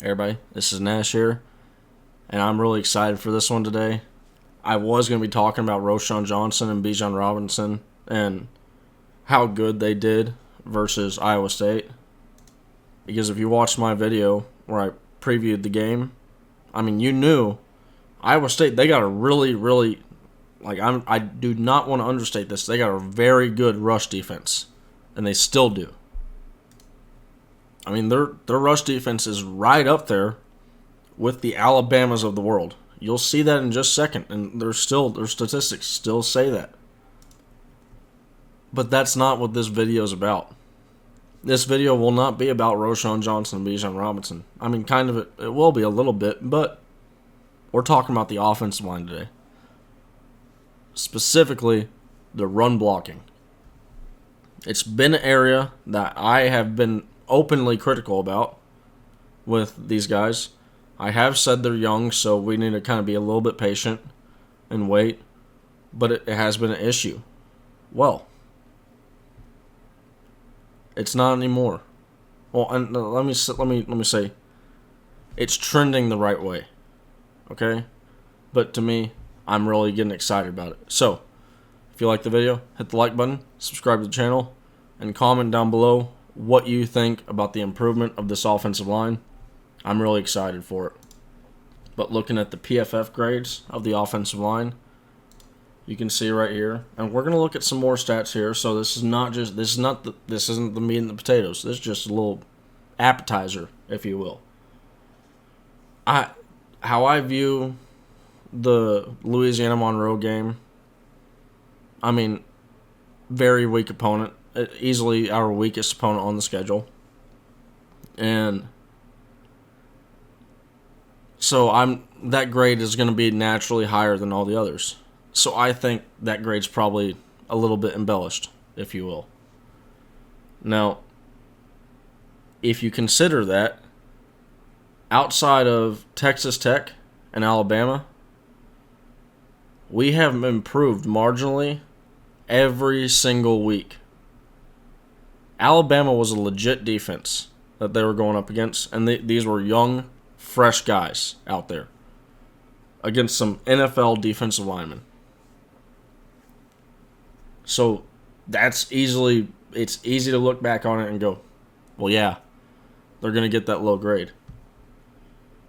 Everybody, this is Nash here, and I'm really excited for this one today. I was going to be talking about Roschon Johnson and Bijan Robinson and how good they did versus Iowa State. Because if you watched my video where I previewed the game, I mean, you knew Iowa State, they got a really, I do not want to understate this, they got a very good rush defense, and they still do. I mean, their rush defense is right up there with the Alabamas of the world. You'll see that in just a second, and their statistics still say that. But that's not what this video is about. This video will not be about Roschon Johnson and Bijan Robinson. I mean, kind of it will be a little bit, but we're talking about the offensive line today. Specifically, the run blocking. It's been an area that I have been openly critical about with these guys. I have said they're young, so we need to kind of be a little bit patient and wait. But it has been an issue. Well, it's not anymore. Well, and let me say, it's trending the right way. Okay, but to me, I'm really getting excited about it. So, if you like the video, hit the like button, subscribe to the channel, and comment down below what you think about the improvement of this offensive line. I'm really excited for it. But looking at the PFF grades of the offensive line, you can see right here, and we're going to look at some more stats here. So this isn't the meat and the potatoes. This is just a little appetizer, if you will. How I view the Louisiana Monroe game, I mean, very weak opponent. Easily our weakest opponent on the schedule. And so that grade is going to be naturally higher than all the others. So I think that grade's probably a little bit embellished, if you will. Now, if you consider that, outside of Texas Tech and Alabama, we have improved marginally every single week. Alabama was a legit defense that they were going up against, and these were young, fresh guys out there against some NFL defensive linemen. So it's easy to look back on it and go, well, yeah, they're going to get that low grade.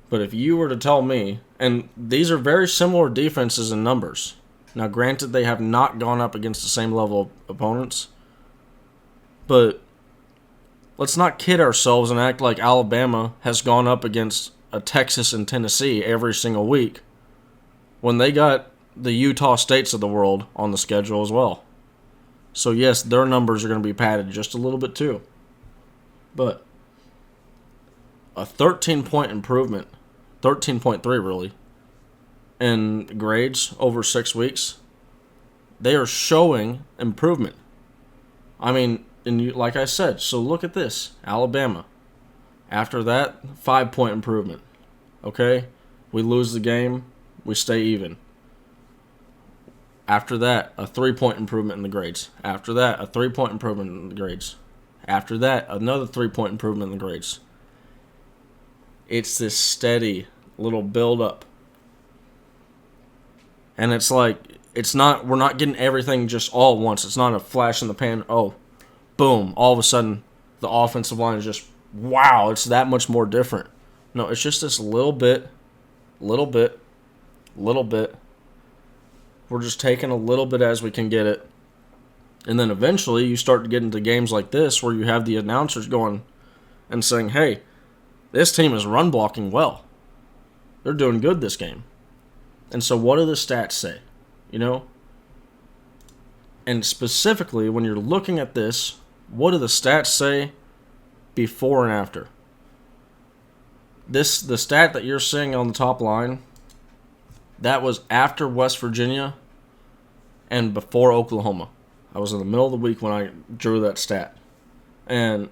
But if you were to tell me, and these are very similar defenses in numbers. Now, granted, they have not gone up against the same level of opponents, but let's not kid ourselves and act like Alabama has gone up against a Texas and Tennessee every single week when they got the Utah States of the world on the schedule as well. So, yes, their numbers are going to be padded just a little bit too. But a 13-point improvement, 13.3 really, in grades over 6 weeks, they are showing improvement. I mean, like I said, so look at this. Alabama. After that, 5-point improvement. Okay? We lose the game, we stay even. After that, a 3-point improvement in the grades. After that, a 3-point improvement in the grades. After that, another 3-point improvement in the grades. It's this steady little build-up. And it's like, we're not getting everything just all at once. It's not a flash in the pan, oh, boom, all of a sudden the offensive line is just, wow, it's that much more different. No, it's just this little bit. We're just taking a little bit as we can get it. And then eventually you start to get into games like this where you have the announcers going and saying, hey, this team is run blocking well. They're doing good this game. And so what do the stats say? You know? And specifically, when you're looking at this, what do the stats say before and after? The stat that you're seeing on the top line, that was after West Virginia and before Oklahoma. I was in the middle of the week when I drew that stat. And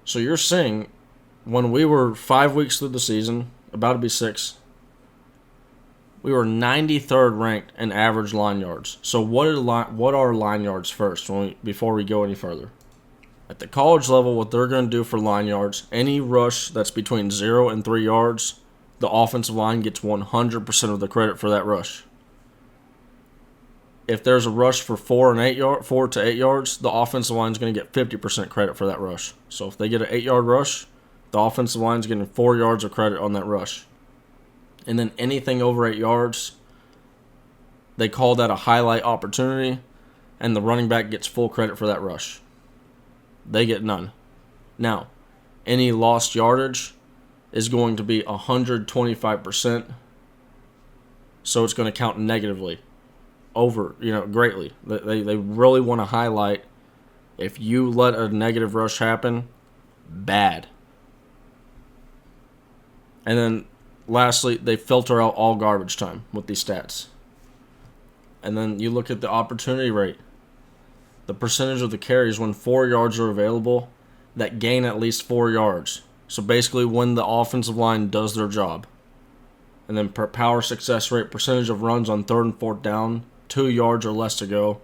so you're seeing, when we were 5 weeks through the season, about to be 6, we were 93rd ranked in average line yards. So what are line yards first before we go any further? At the college level, what they're going to do for line yards, any rush that's between 0 and 3 yards, the offensive line gets 100% of the credit for that rush. If there's a rush for 4 to 8 yards, the offensive line is going to get 50% credit for that rush. So if they get an 8-yard rush, the offensive line is getting 4 yards of credit on that rush. And then anything over 8 yards, they call that a highlight opportunity, and the running back gets full credit for that rush. They get none. Now, any lost yardage is going to be 125%, so it's going to count negatively greatly. They really want to highlight, if you let a negative rush happen, bad. And then lastly, they filter out all garbage time with these stats. And then you look at the opportunity rate. The percentage of the carries when 4 yards are available that gain at least 4 yards. So basically when the offensive line does their job. And then power success rate, percentage of runs on 3rd and 4th down, 2 yards or less to go,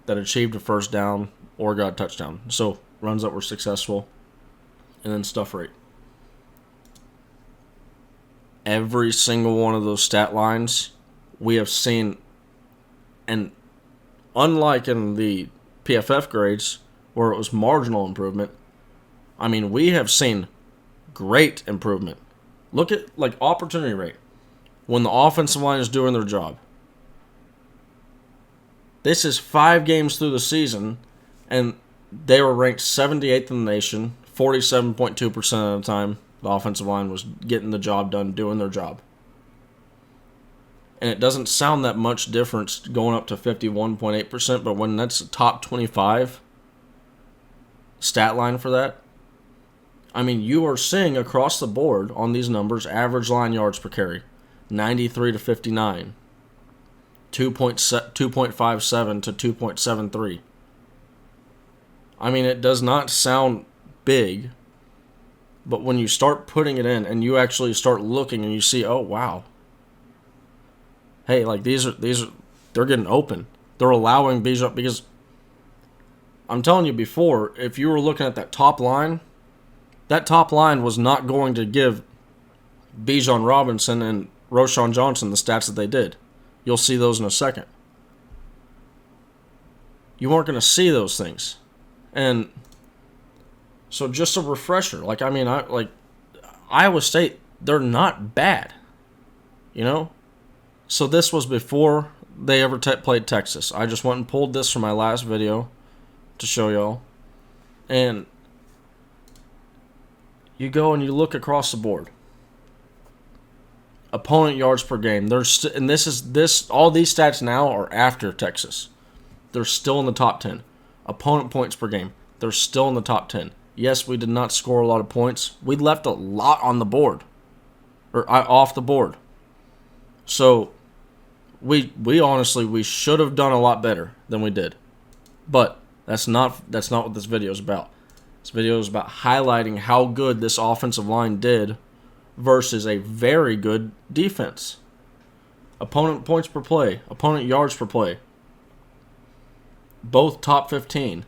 that achieved a first down or got a touchdown. So runs that were successful. And then stuff rate. Every single one of those stat lines we have seen, and unlike in the PFF grades where it was marginal improvement, I mean, we have seen great improvement. Look at opportunity rate when the offensive line is doing their job. This is 5 games through the season, and they were ranked 78th in the nation, 47.2% of the time. The offensive line was getting the job done, doing their job. And it doesn't sound that much difference going up to 51.8%, but when that's a top 25 stat line for that, I mean, you are seeing across the board on these numbers average line yards per carry, 93 to 59, 2.57 to 2.73. I mean, it does not sound big, but when you start putting it in and you actually start looking and you see, oh, wow. Hey, these are they're getting open. They're allowing Bijan, because I'm telling you before, if you were looking at that top line was not going to give Bijan Robinson and Roschon Johnson the stats that they did. You'll see those in a second. You weren't going to see those things. And so just a refresher, Iowa State, they're not bad, So this was before they ever played Texas. I just went and pulled this from my last video to show y'all. And you go and you look across the board. Opponent yards per game. All these stats now are after Texas. They're still in the top 10. Opponent points per game. They're still in the top 10. Yes, we did not score a lot of points. We left a lot on the board. Or off the board. So, we honestly should have done a lot better than we did. But that's not what this video is about. This video is about highlighting how good this offensive line did versus a very good defense. Opponent points per play, opponent yards per play. Both top 15.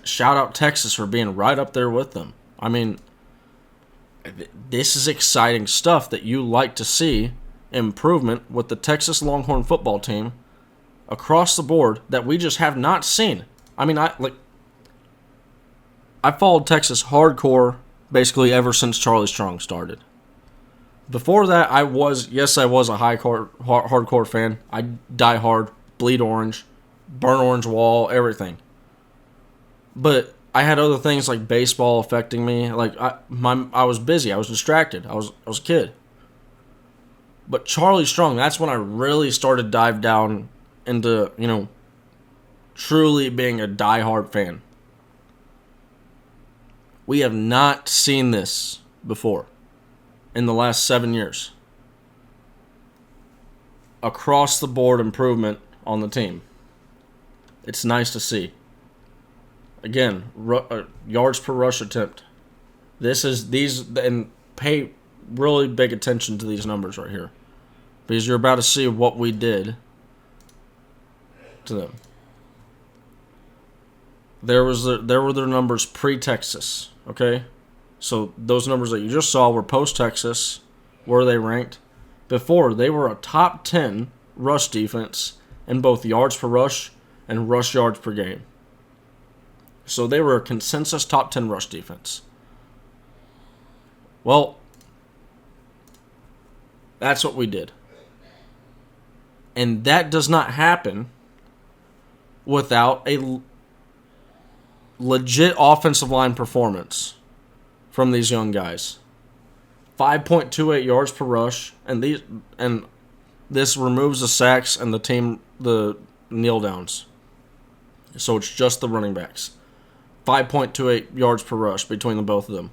Shout out Texas for being right up there with them. I mean, this is exciting stuff that you like to see improvement with the Texas Longhorn football team across the board that we just have not seen. I mean, I followed Texas hardcore basically ever since Charlie Strong started. Before that, I was a hardcore fan. I die hard, bleed orange, burn orange wall, everything. But I had other things like baseball affecting me. I was busy. I was distracted. I was a kid. But Charlie Strong, that's when I really started to dive down into, truly being a diehard fan. We have not seen this before in the last 7 years. Across the board improvement on the team. It's nice to see. Again, yards per rush attempt. And pay really big attention to these numbers right here, because you're about to see what we did to them. there were their numbers pre-Texas, okay? So those numbers that you just saw were post-Texas, where they ranked. Before, they were a top 10 rush defense in both yards per rush and rush yards per game. So they were a consensus top 10 rush defense. Well, that's what we did. And that does not happen without a legit offensive line performance from these young guys. 5.28 yards per rush, and this removes the sacks and the kneel downs. So it's just the running backs. 5.28 yards per rush between the both of them.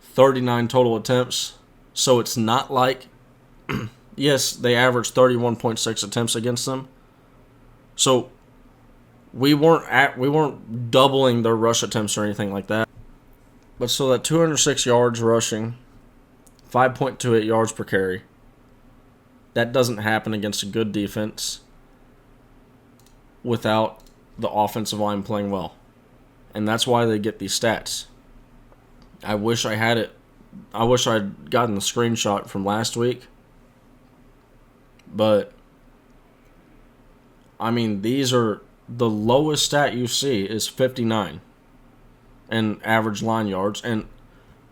39 total attempts. So it's not like, yes, they averaged 31.6 attempts against them. So we weren't doubling their rush attempts or anything like that. But so that 206 yards rushing, 5.28 yards per carry, that doesn't happen against a good defense without the offensive line playing well. And that's why they get these stats. I wish I had it. I wish I'd gotten the screenshot from last week. But, I mean, these are the lowest stat you see is 59 in average line yards. And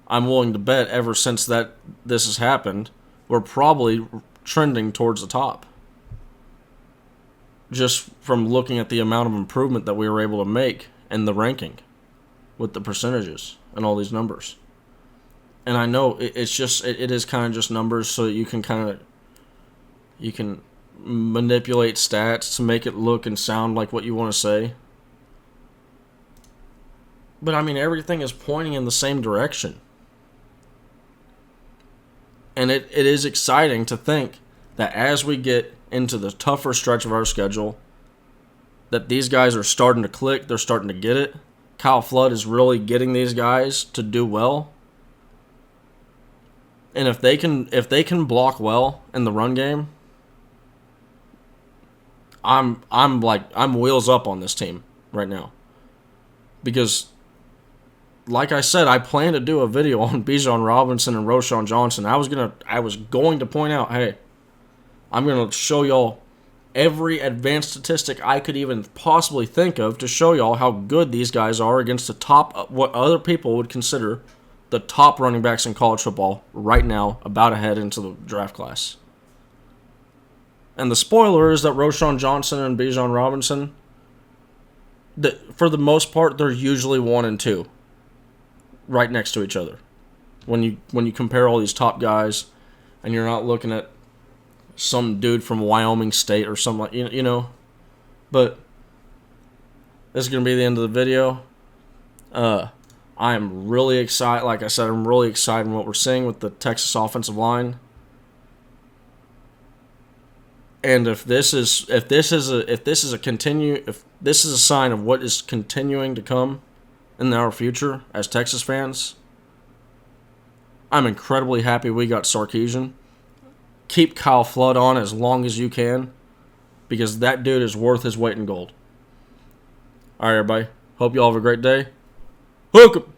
I'm willing to bet ever since this has happened, we're probably trending towards the top. Just from looking at the amount of improvement that we were able to make in the ranking with the percentages and all these numbers. And I know it is kind of just numbers, so that you can manipulate stats to make it look and sound like what you want to say. But I mean, everything is pointing in the same direction. And it is exciting to think that as we get into the tougher stretch of our schedule, that these guys are starting to click, they're starting to get it. Kyle Flood is really getting these guys to do well. And if they can block well in the run game, I'm wheels up on this team right now. Because like I said, I plan to do a video on Bijan Robinson and Roschon Johnson. I was going to point out, hey, I'm going to show y'all every advanced statistic I could even possibly think of to show y'all how good these guys are against the top, what other people would consider the top running backs in college football right now, about to head into the draft class. And the spoiler is that Roschon Johnson and Bijan Robinson, for the most part, they're usually 1 and 2. Right next to each other. When you compare all these top guys, and you're not looking at some dude from Wyoming State or something like, you know. But this is gonna be the end of the video. I am really excited. Like I said, I'm really excited in what we're seeing with the Texas offensive line. And if this is a sign of what is continuing to come in our future as Texas fans, I'm incredibly happy we got Sarkisian. Keep Kyle Flood on as long as you can, because that dude is worth his weight in gold. All right, everybody. Hope you all have a great day. Hook 'em!